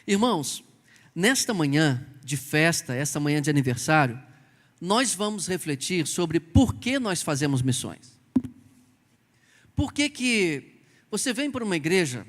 Irmãos, nesta manhã de festa, esta manhã de aniversário, nós vamos refletir sobre por que nós fazemos missões. Por que você vem para uma igreja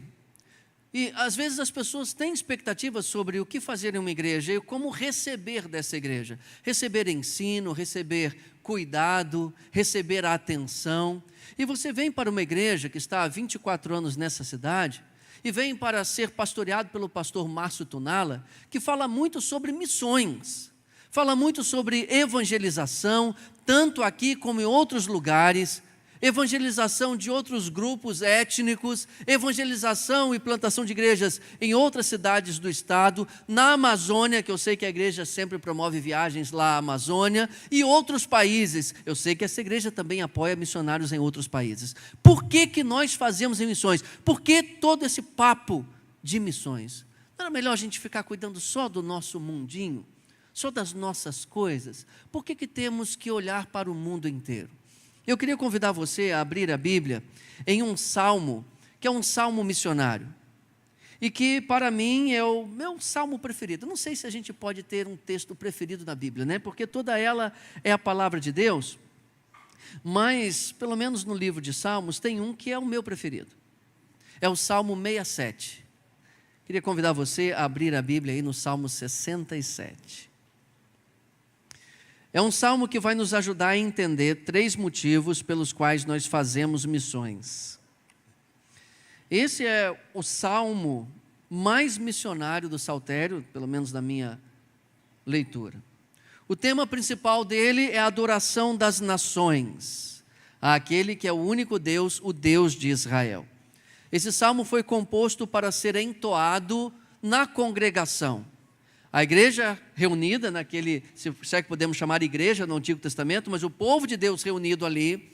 e às vezes as pessoas têm expectativas sobre o que fazer em uma igreja e como receber dessa igreja. Receber ensino, receber cuidado, receber atenção. E você vem para uma igreja que está há 24 anos nessa cidade e vem para ser pastoreado pelo pastor Márcio Tunala, que fala muito sobre missões, fala muito sobre evangelização, tanto aqui como em outros lugares, evangelização de outros grupos étnicos, evangelização e plantação de igrejas em outras cidades do estado, na Amazônia, que eu sei que a igreja sempre promove viagens lá à Amazônia, e outros países. Eu sei que essa igreja também apoia missionários em outros países. Por que nós fazemos em missões? Por que todo esse papo de missões? Não era melhor a gente ficar cuidando só do nosso mundinho, só das nossas coisas? Por que temos que olhar para o mundo inteiro? Eu queria convidar você a abrir a Bíblia em um salmo, que é um salmo missionário, e que para mim é o meu salmo preferido. Não sei se a gente pode ter um texto preferido na Bíblia, né? Porque toda ela é a palavra de Deus, mas pelo menos no livro de Salmos tem um que é o meu preferido, é o Salmo 67. Queria convidar você a abrir a Bíblia aí no Salmo 67. É um salmo que vai nos ajudar a entender 3 motivos pelos quais nós fazemos missões. Esse é o salmo mais missionário do Saltério, pelo menos na minha leitura. O tema principal dele é a adoração das nações, àquele que é o único Deus, o Deus de Israel. Esse salmo foi composto para ser entoado na congregação. A igreja reunida naquele, se é que podemos chamar igreja no Antigo Testamento, mas o povo de Deus reunido ali,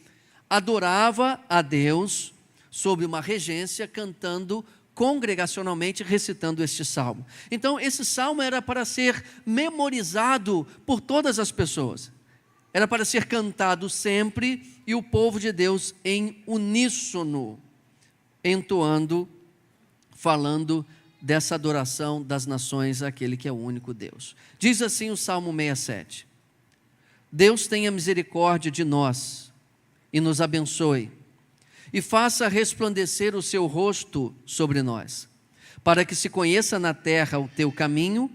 adorava a Deus sob uma regência, cantando congregacionalmente, recitando este salmo. Então esse salmo era para ser memorizado por todas as pessoas, era para ser cantado sempre, e o povo de Deus em uníssono, entoando, falando dessa adoração das nações àquele que é o único Deus. Diz assim o Salmo 67: Deus tenha misericórdia de nós e nos abençoe, e faça resplandecer o seu rosto sobre nós, para que se conheça na terra o teu caminho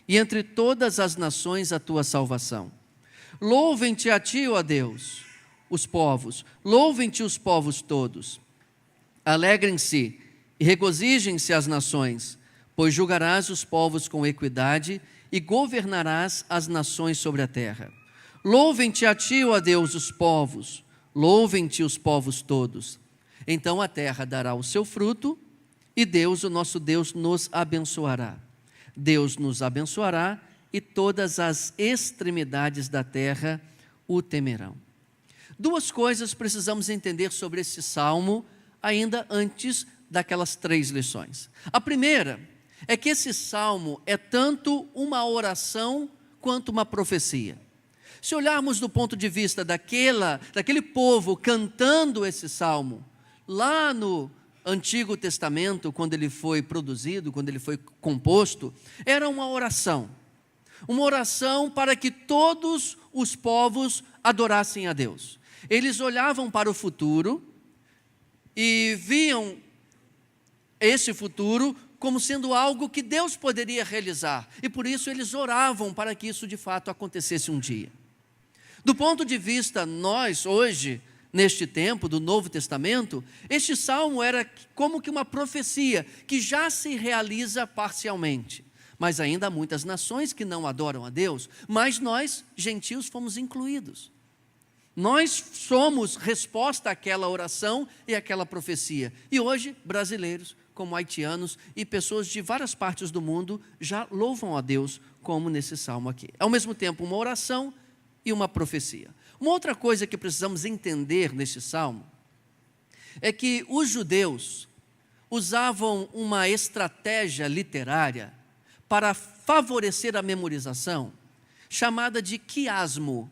e entre todas as nações a tua salvação. Louvem-te a ti, ó Deus, os povos, louvem-te os povos todos. Alegrem-se e regozijem-se as nações, pois julgarás os povos com equidade e governarás as nações sobre a terra. Louvem-te a ti, ó Deus, os povos, louvem-te os povos todos. Então a terra dará o seu fruto, e Deus, o nosso Deus, nos abençoará. Deus nos abençoará, e todas as extremidades da terra o temerão. 2 coisas precisamos entender sobre esse salmo, ainda antes daquelas 3 lições. A primeira é que esse salmo é tanto uma oração quanto uma profecia. Se olharmos do ponto de vista daquele povo cantando esse salmo, lá no Antigo Testamento, quando ele foi produzido, quando ele foi composto, era uma oração para que todos os povos adorassem a Deus. Eles olhavam para o futuro e viam esse futuro como sendo algo que Deus poderia realizar, e por isso eles oravam para que isso de fato acontecesse um dia. Do ponto de vista nós hoje, neste tempo do Novo Testamento, este salmo era como que uma profecia que já se realiza parcialmente, mas ainda há muitas nações que não adoram a Deus, mas nós, gentios, fomos incluídos. Nós somos resposta àquela oração e àquela profecia, e hoje brasileiros, como haitianos e pessoas de várias partes do mundo já louvam a Deus, como nesse salmo aqui. Ao mesmo tempo, uma oração e uma profecia. Uma outra coisa que precisamos entender neste salmo é que os judeus usavam uma estratégia literária para favorecer a memorização, chamada de quiasmo.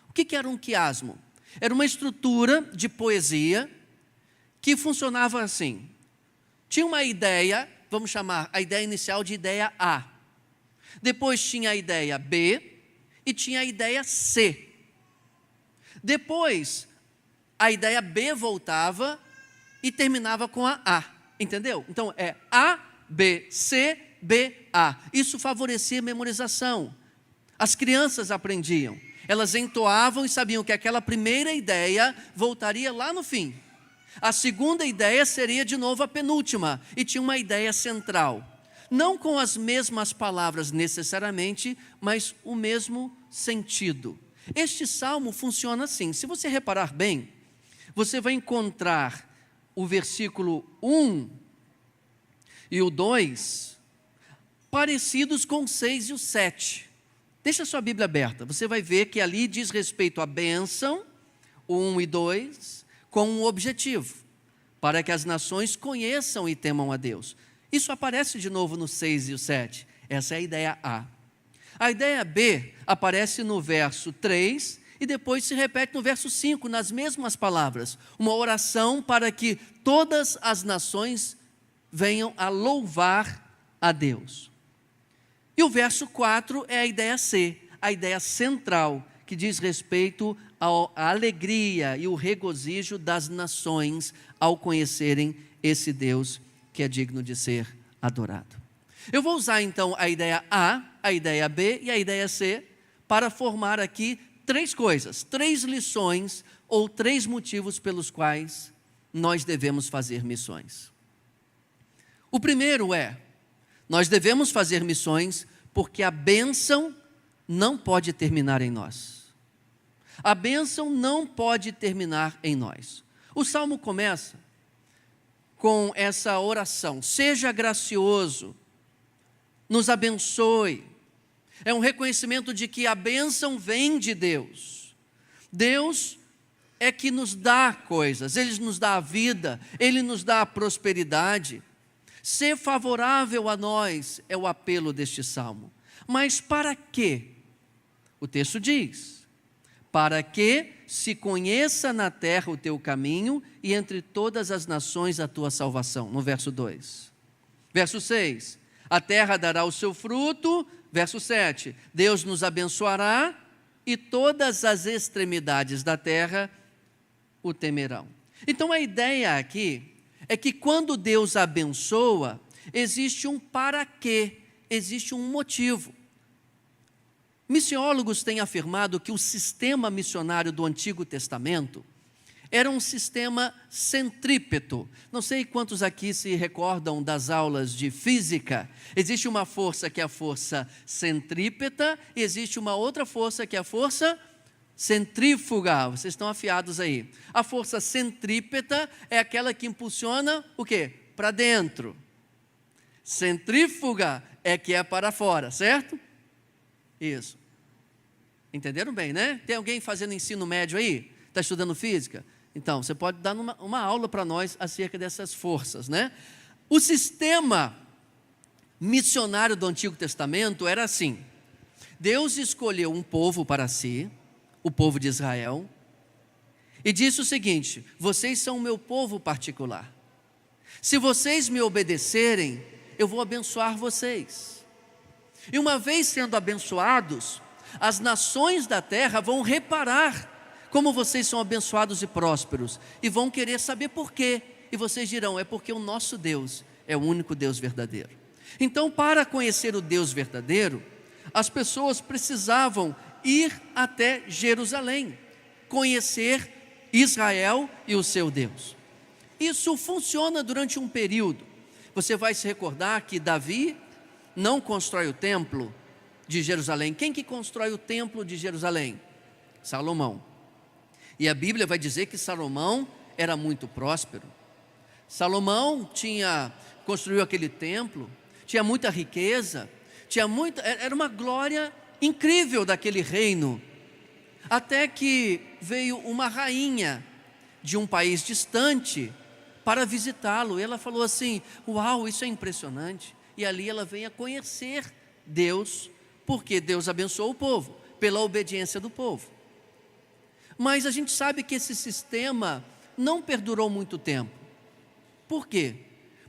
O que era um quiasmo? Era uma estrutura de poesia que funcionava assim. Tinha uma ideia, vamos chamar a ideia inicial de ideia A. Depois tinha a ideia B e tinha a ideia C. Depois, a ideia B voltava e terminava com a A. Entendeu? Então, é A, B, C, B, A. Isso favorecia a memorização. As crianças aprendiam. Elas entoavam e sabiam que aquela primeira ideia voltaria lá no fim. A segunda ideia seria de novo a penúltima e tinha uma ideia central. Não com as mesmas palavras necessariamente, mas o mesmo sentido. Este salmo funciona assim. Se você reparar bem, você vai encontrar o versículo 1 e o 2 parecidos com o 6 e o 7. Deixa a sua Bíblia aberta. Você vai ver que ali diz respeito à bênção, o 1 e 2, com um objetivo, para que as nações conheçam e temam a Deus. Isso aparece de novo no 6 e o 7. Essa é a ideia A. A ideia B aparece no verso 3 e depois se repete no verso 5, nas mesmas palavras. Uma oração para que todas as nações venham a louvar a Deus. E o verso 4 é a ideia C, a ideia central, que diz respeito à alegria e o regozijo das nações ao conhecerem esse Deus que é digno de ser adorado. Eu vou usar então a ideia A, a ideia B e a ideia C para formar aqui três coisas, três lições ou três motivos pelos quais nós devemos fazer missões. O primeiro é, nós devemos fazer missões porque a bênção não pode terminar em nós. A bênção não pode terminar em nós. O salmo começa com essa oração: seja gracioso, nos abençoe. É um reconhecimento de que a bênção vem de Deus. Deus é que nos dá coisas, Ele nos dá a vida, Ele nos dá a prosperidade. Ser favorável a nós é o apelo deste salmo. Mas para quê? O texto diz: para que se conheça na terra o teu caminho e entre todas as nações a tua salvação. No verso 2. Verso 6. A terra dará o seu fruto. Verso 7. Deus nos abençoará e todas as extremidades da terra o temerão. Então a ideia aqui é que quando Deus abençoa, existe um para quê, existe um motivo. Missiólogos têm afirmado que o sistema missionário do Antigo Testamento era um sistema centrípeto. Não sei quantos aqui se recordam das aulas de física. Existe uma força que é a força centrípeta e existe uma outra força que é a força centrífuga. Vocês estão afiados aí. A força centrípeta é aquela que impulsiona o quê? Para dentro. Centrífuga é que é para fora, certo? Isso. Entenderam bem, né? Tem alguém fazendo ensino médio aí? Está estudando física? Então, você pode dar uma aula para nós acerca dessas forças, né? O sistema missionário do Antigo Testamento era assim: Deus escolheu um povo para si, o povo de Israel, e disse o seguinte: vocês são o meu povo particular. Se vocês me obedecerem, eu vou abençoar vocês. E uma vez sendo abençoados, as nações da terra vão reparar como vocês são abençoados e prósperos, e vão querer saber por quê. E vocês dirão: é porque o nosso Deus é o único Deus verdadeiro. Então, para conhecer o Deus verdadeiro, as pessoas precisavam ir até Jerusalém, conhecer Israel e o seu Deus. Isso funciona durante um período. Você vai se recordar que Davi não constrói o templo de Jerusalém. Quem que constrói o templo de Jerusalém? Salomão. E a Bíblia vai dizer que Salomão era muito próspero. Salomão construiu aquele templo, tinha muita riqueza, era uma glória incrível daquele reino. Até que veio uma rainha de um país distante para visitá-lo. E ela falou assim: uau, isso é impressionante. E ali ela vem a conhecer Deus, porque Deus abençoou o povo, pela obediência do povo. Mas a gente sabe que esse sistema não perdurou muito tempo. Por quê?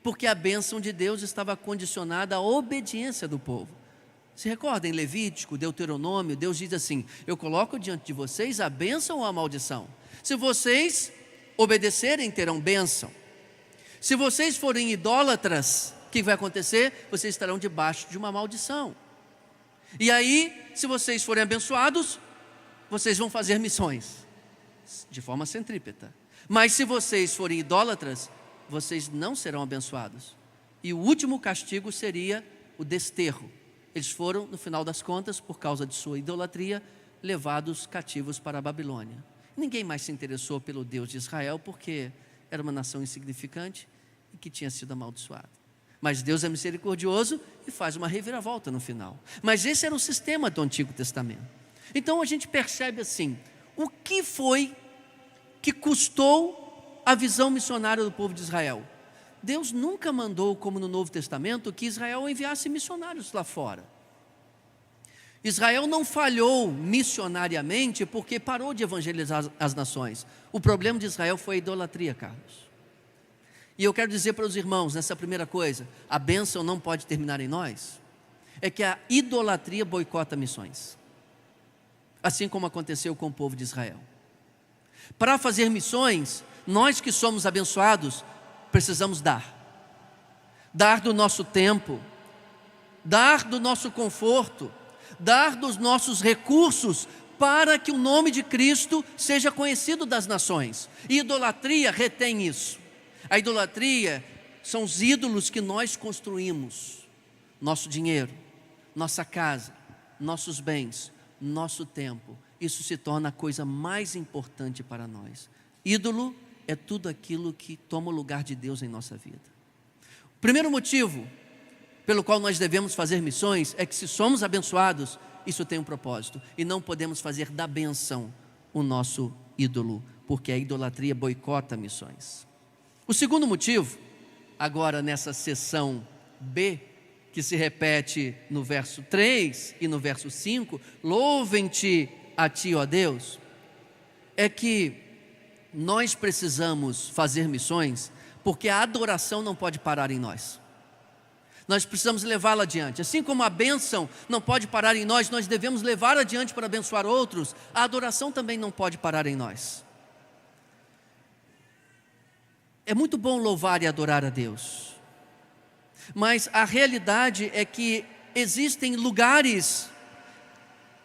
porque a bênção de Deus estava condicionada à obediência do povo. Se recorda em Levítico, Deuteronômio, Deus diz assim: eu coloco diante de vocês a bênção ou a maldição. Se vocês obedecerem, terão bênção. Se vocês forem idólatras, o que vai acontecer? Vocês estarão debaixo de uma maldição. E aí, se vocês forem abençoados, vocês vão fazer missões, de forma centrípeta. Mas se vocês forem idólatras, vocês não serão abençoados. E o último castigo seria o desterro. Eles foram, no final das contas, por causa de sua idolatria, levados cativos para a Babilônia. Ninguém mais se interessou pelo Deus de Israel, porque era uma nação insignificante e que tinha sido amaldiçoada. Mas Deus é misericordioso e faz uma reviravolta no final. Mas esse era o sistema do Antigo Testamento. Então a gente percebe assim, o que foi que custou a visão missionária do povo de Israel? Deus nunca mandou, como no Novo Testamento, que Israel enviasse missionários lá fora. Israel não falhou missionariamente porque parou de evangelizar as nações. O problema de Israel foi a idolatria, Carlos. E eu quero dizer para os irmãos, nessa primeira coisa, a bênção não pode terminar em nós, é que a idolatria boicota missões. Assim como aconteceu com o povo de Israel. Para fazer missões, nós que somos abençoados, precisamos dar. Dar do nosso tempo, dar do nosso conforto, dar dos nossos recursos, para que o nome de Cristo seja conhecido das nações. E idolatria retém isso. A idolatria são os ídolos que nós construímos. Nosso dinheiro, nossa casa, nossos bens, nosso tempo. Isso se torna a coisa mais importante para nós. Ídolo é tudo aquilo que toma o lugar de Deus em nossa vida. O primeiro motivo pelo qual nós devemos fazer missões é que, se somos abençoados, isso tem um propósito, e não podemos fazer da bênção o nosso ídolo, porque a idolatria boicota missões. O segundo motivo, agora nessa seção B, que se repete no verso 3 e no verso 5, louvem-te a ti, ó Deus, é que nós precisamos fazer missões, porque a adoração não pode parar em nós. Nós precisamos levá-la adiante. Assim como a bênção não pode parar em nós, nós devemos levar adiante para abençoar outros. A adoração também não pode parar em nós. É muito bom louvar e adorar a Deus, mas a realidade é que existem lugares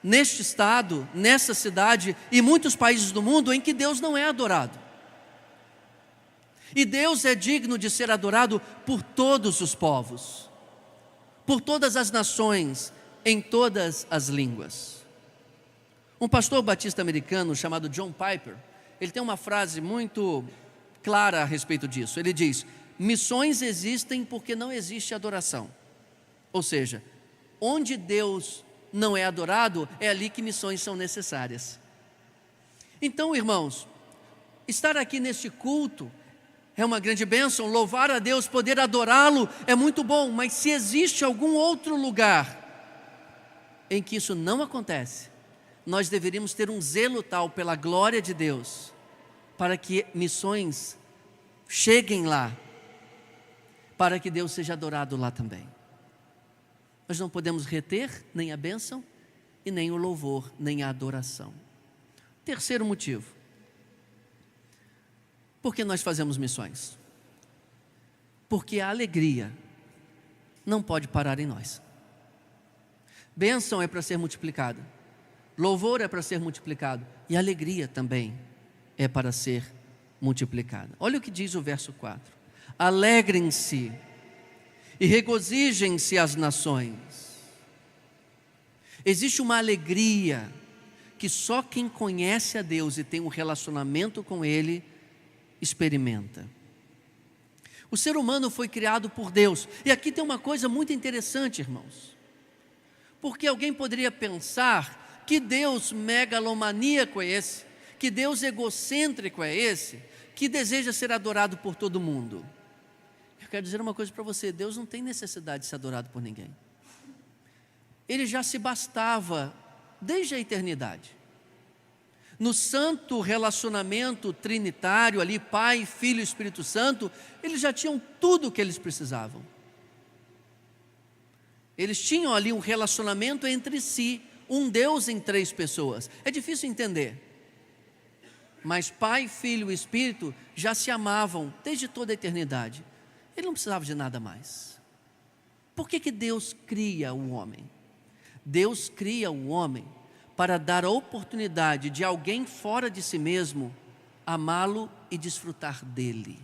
neste estado, nessa cidade e muitos países do mundo em que Deus não é adorado. E Deus é digno de ser adorado por todos os povos, por todas as nações, em todas as línguas. Um pastor batista americano chamado John Piper, ele tem uma frase muito clara a respeito disso. Ele diz: missões existem porque não existe adoração. Ou seja, onde Deus não é adorado, é ali que missões são necessárias. Então, irmãos, estar aqui neste culto é uma grande bênção, louvar a Deus, poder adorá-lo é muito bom, mas se existe algum outro lugar em que isso não acontece, nós deveríamos ter um zelo tal pela glória de Deus, para que missões cheguem lá, para que Deus seja adorado lá também. Nós não podemos reter nem a bênção, e nem o louvor, nem a adoração. Terceiro motivo. Por que nós fazemos missões? Porque a alegria não pode parar em nós. Bênção é para ser multiplicada, louvor é para ser multiplicado, e alegria também é para ser multiplicada. Olha o que diz o verso 4: alegrem-se e regozijem-se as nações. Existe uma alegria que só quem conhece a Deus e tem um relacionamento com Ele experimenta. O ser humano foi criado por Deus. E aqui tem uma coisa muito interessante, irmãos. Porque alguém poderia pensar que Deus megalomaníaco é esse, que Deus egocêntrico é esse, que deseja ser adorado por todo mundo. Eu quero dizer uma coisa para você: Deus não tem necessidade de ser adorado por ninguém. Ele já se bastava desde a eternidade. no santo relacionamento trinitário ali, Pai, Filho e Espírito Santo, eles já tinham tudo o que eles precisavam. Eles tinham ali um relacionamento entre si, um Deus em 3 pessoas. É difícil entender, mas Pai, Filho e Espírito já se amavam desde toda a eternidade. Ele não precisava de nada mais. Por que Deus cria o homem? Deus cria o homem para dar a oportunidade de alguém fora de si mesmo amá-lo e desfrutar dele.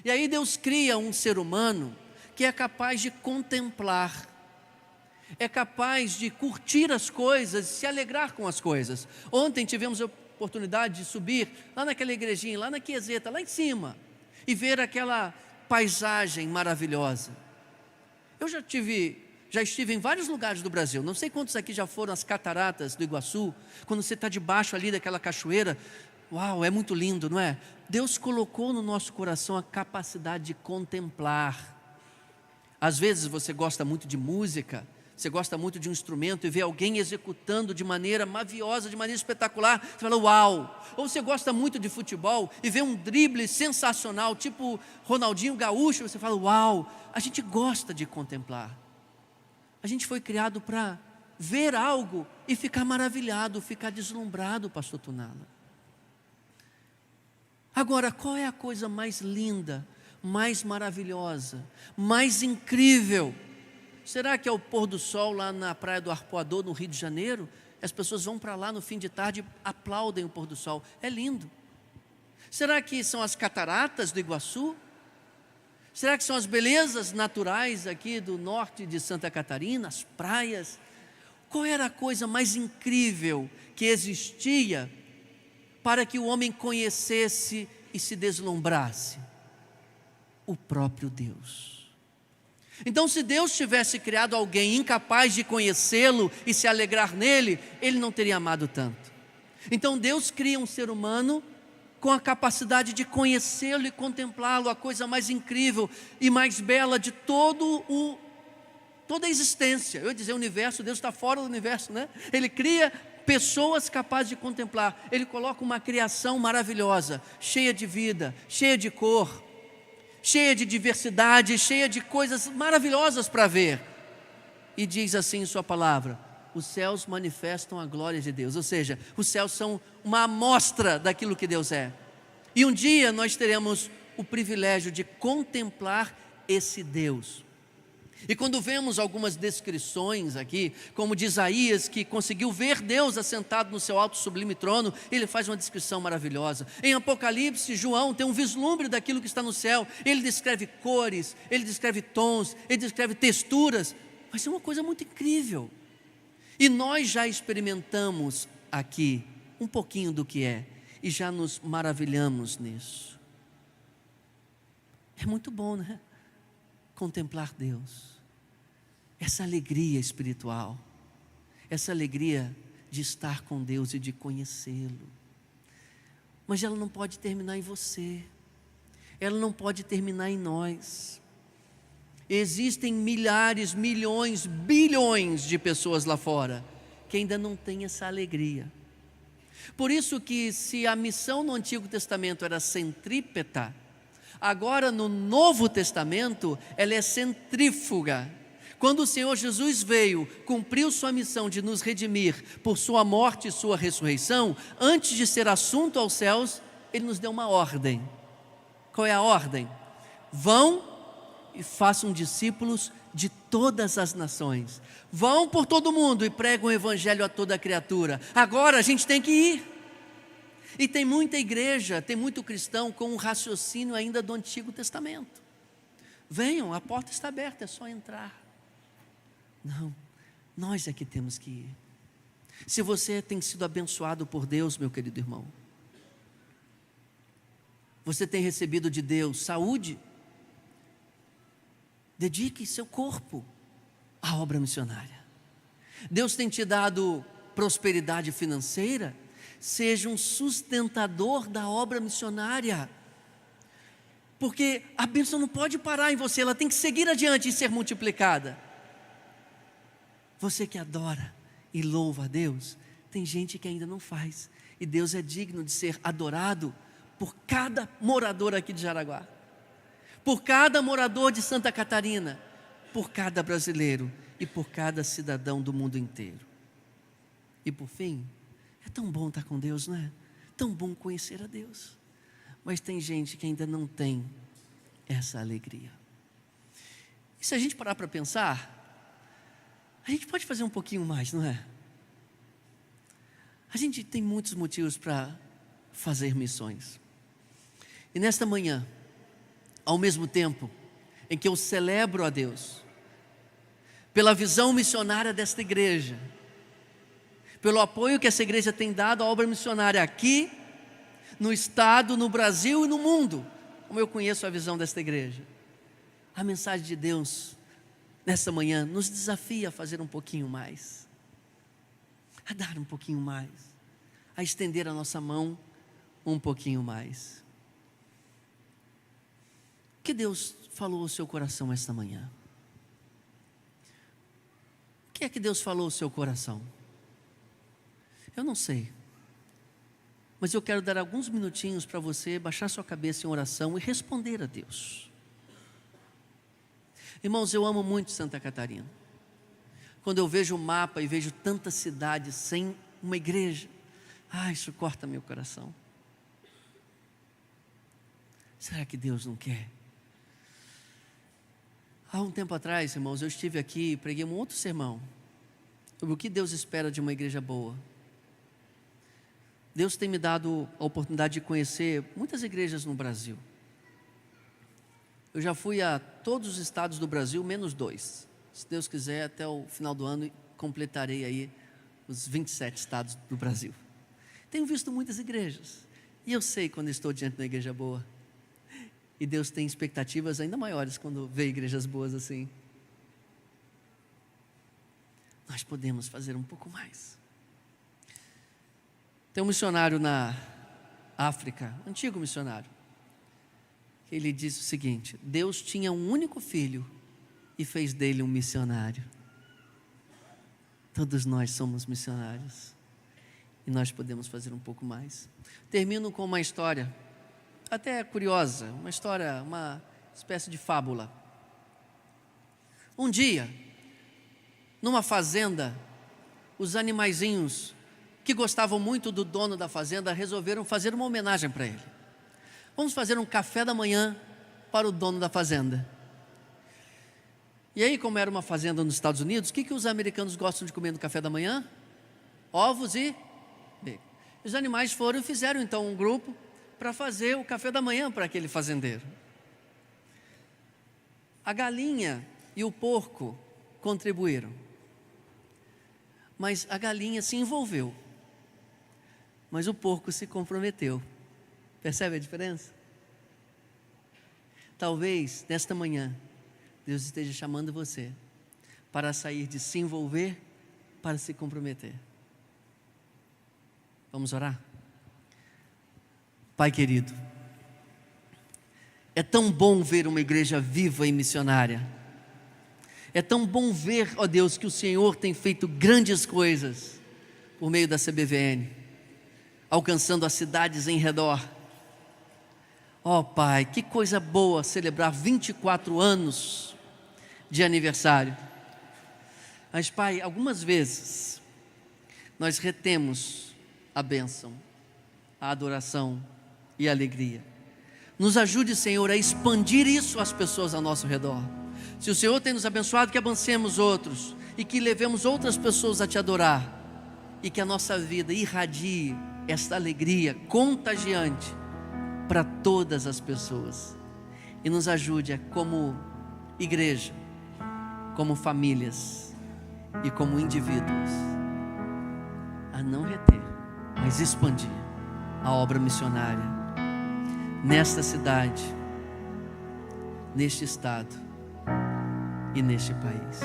E aí Deus cria um ser humano que é capaz de contemplar, é capaz de curtir as coisas, se alegrar com as coisas. Ontem tivemos a oportunidade de subir lá naquela igrejinha, lá na Quiezeta, lá em cima, e ver aquela paisagem maravilhosa. Eu já estive em vários lugares do Brasil, não sei quantos aqui já foram às cataratas do Iguaçu. Quando você está debaixo ali daquela cachoeira, uau, é muito lindo, não é? Deus colocou no nosso coração a capacidade de contemplar. Às vezes você gosta muito de música, você gosta muito de um instrumento e vê alguém executando de maneira maviosa, de maneira espetacular, você fala uau. Ou você gosta muito de futebol e vê um drible sensacional, tipo Ronaldinho Gaúcho, você fala uau. A gente gosta de contemplar. A gente foi criado para ver algo e ficar maravilhado, ficar deslumbrado, pastor Tunala. Agora, qual é a coisa mais linda, mais maravilhosa, mais incrível? Será que é o pôr do sol lá na praia do Arpoador, no Rio de Janeiro? As pessoas vão para lá no fim de tarde e aplaudem o pôr do sol. É lindo. Será que são as cataratas do Iguaçu? Será que são as belezas naturais aqui do norte de Santa Catarina, as praias? Qual era a coisa mais incrível que existia para que o homem conhecesse e se deslumbrasse? O próprio Deus. Então, se Deus tivesse criado alguém incapaz de conhecê-lo e se alegrar nele, Ele não teria amado tanto. Então Deus cria um ser humano com a capacidade de conhecê-lo e contemplá-lo, a coisa mais incrível e mais bela de toda a existência. Eu ia dizer universo, Deus está fora do universo, né? Ele cria pessoas capazes de contemplar. Ele coloca uma criação maravilhosa, cheia de vida, cheia de cor, cheia de diversidade, cheia de coisas maravilhosas para ver. E diz assim em sua palavra: os céus manifestam a glória de Deus. Ou seja, os céus são uma amostra daquilo que Deus é. E um dia nós teremos o privilégio de contemplar esse Deus. E quando vemos algumas descrições aqui, como de Isaías, que conseguiu ver Deus assentado no seu alto sublime trono, ele faz uma descrição maravilhosa. Em Apocalipse, João tem um vislumbre daquilo que está no céu. Ele descreve cores, ele descreve tons, ele descreve texturas. Vai ser uma coisa muito incrível. E nós já experimentamos aqui um pouquinho do que é, e já nos maravilhamos nisso. É muito bom, né? Contemplar Deus, essa alegria espiritual, essa alegria de estar com Deus e de conhecê-lo. Mas ela não pode terminar em você, ela não pode terminar em nós. Existem milhares, milhões, bilhões de pessoas lá fora que ainda não têm essa alegria. Por isso que, se a missão no Antigo Testamento era centrípeta, agora no Novo Testamento ela é centrífuga. Quando o Senhor Jesus veio, cumpriu sua missão de nos redimir por sua morte e sua ressurreição, antes de ser assunto aos céus, Ele nos deu uma ordem. Qual é a ordem? Vão e façam discípulos de todas as nações. Vão por todo mundo e pregam o evangelho a toda criatura. Agora a gente tem que ir. E tem muita igreja, tem muito cristão com um raciocínio ainda do Antigo Testamento. Venham, a porta está aberta, é só entrar. Não, nós é que temos que ir. Se você tem sido abençoado por Deus, meu querido irmão, você tem recebido de Deus saúde, dedique seu corpo à obra missionária. Deus tem te dado prosperidade financeira, seja um sustentador da obra missionária. Porque a bênção não pode parar em você, ela tem que seguir adiante e ser multiplicada. Você que adora e louva a Deus, tem gente que ainda não faz. E Deus é digno de ser adorado por cada morador aqui de Jaraguá, por cada morador de Santa Catarina, por cada brasileiro e por cada cidadão do mundo inteiro. E por fim, é tão bom estar com Deus, não é? Tão bom conhecer a Deus. Mas tem gente que ainda não tem essa alegria. E se a gente parar para pensar, a gente pode fazer um pouquinho mais, não é? A gente tem muitos motivos para fazer missões. E nesta manhã, ao mesmo tempo em que eu celebro a Deus pela visão missionária desta igreja, pelo apoio que essa igreja tem dado à obra missionária aqui, no estado, no Brasil e no mundo, como eu conheço a visão desta igreja, a mensagem de Deus nesta manhã nos desafia a fazer um pouquinho mais, a dar um pouquinho mais, a estender a nossa mão um pouquinho mais. O que Deus falou ao seu coração esta manhã? O que é que Deus falou ao seu coração? Eu não sei, mas eu quero dar alguns minutinhos para você baixar sua cabeça em oração e responder a Deus. Irmãos, eu amo muito Santa Catarina. Quando eu vejo o mapa e vejo tantas cidades sem uma igreja, isso corta meu coração. Será que Deus não quer? Há um tempo atrás, irmãos, eu estive aqui e preguei um outro sermão sobre o que Deus espera de uma igreja boa. Deus tem me dado a oportunidade de conhecer muitas igrejas no Brasil. Eu já fui a todos os estados do Brasil, menos 2. Se Deus quiser, até o final do ano, completarei aí os 27 estados do Brasil. Tenho visto muitas igrejas, e eu sei quando estou diante de uma igreja boa. E Deus tem expectativas ainda maiores quando vê igrejas boas assim. Nós podemos fazer um pouco mais. Tem um missionário na África, antigo missionário, que ele diz o seguinte: Deus tinha um único filho e fez dele um missionário. Todos nós somos missionários e nós podemos fazer um pouco mais. Termino com uma história até curiosa, uma história, uma espécie de fábula. Um dia, numa fazenda, os animaizinhos que gostavam muito do dono da fazenda resolveram fazer uma homenagem para ele. Vamos fazer um café da manhã para o dono da fazenda. E aí, como era uma fazenda nos Estados Unidos, o que os americanos gostam de comer no café da manhã? Ovos e bacon. Os animais foram e fizeram então um grupo para fazer o café da manhã para aquele fazendeiro. A galinha e o porco contribuíram, mas a galinha se envolveu, mas o porco se comprometeu. Percebe a diferença? Talvez nesta manhã Deus esteja chamando você para sair de se envolver para se comprometer. Vamos orar? Pai querido, é tão bom ver uma igreja viva e missionária. É tão bom ver, ó Deus, que o Senhor tem feito grandes coisas por meio da CBVN, alcançando as cidades em redor. Ó Pai, que coisa boa celebrar 24 anos de aniversário. Mas Pai, algumas vezes nós retemos a bênção, a adoração e a alegria. Nos ajude, Senhor, a expandir isso às pessoas ao nosso redor. Se o Senhor tem nos abençoado, que avancemos outros e que levemos outras pessoas a Te adorar, e que a nossa vida irradie esta alegria contagiante para todas as pessoas. E nos ajude como igreja, como famílias e como indivíduos a não reter, mas expandir a obra missionária nesta cidade, neste estado e neste país.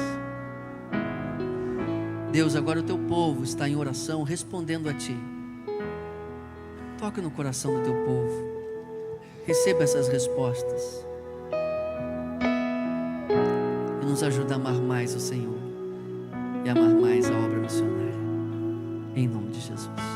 Deus, agora o Teu povo está em oração, respondendo a Ti. Toque no coração do Teu povo, receba essas respostas e nos ajuda a amar mais o Senhor e amar mais a obra missionária. em nome de Jesus.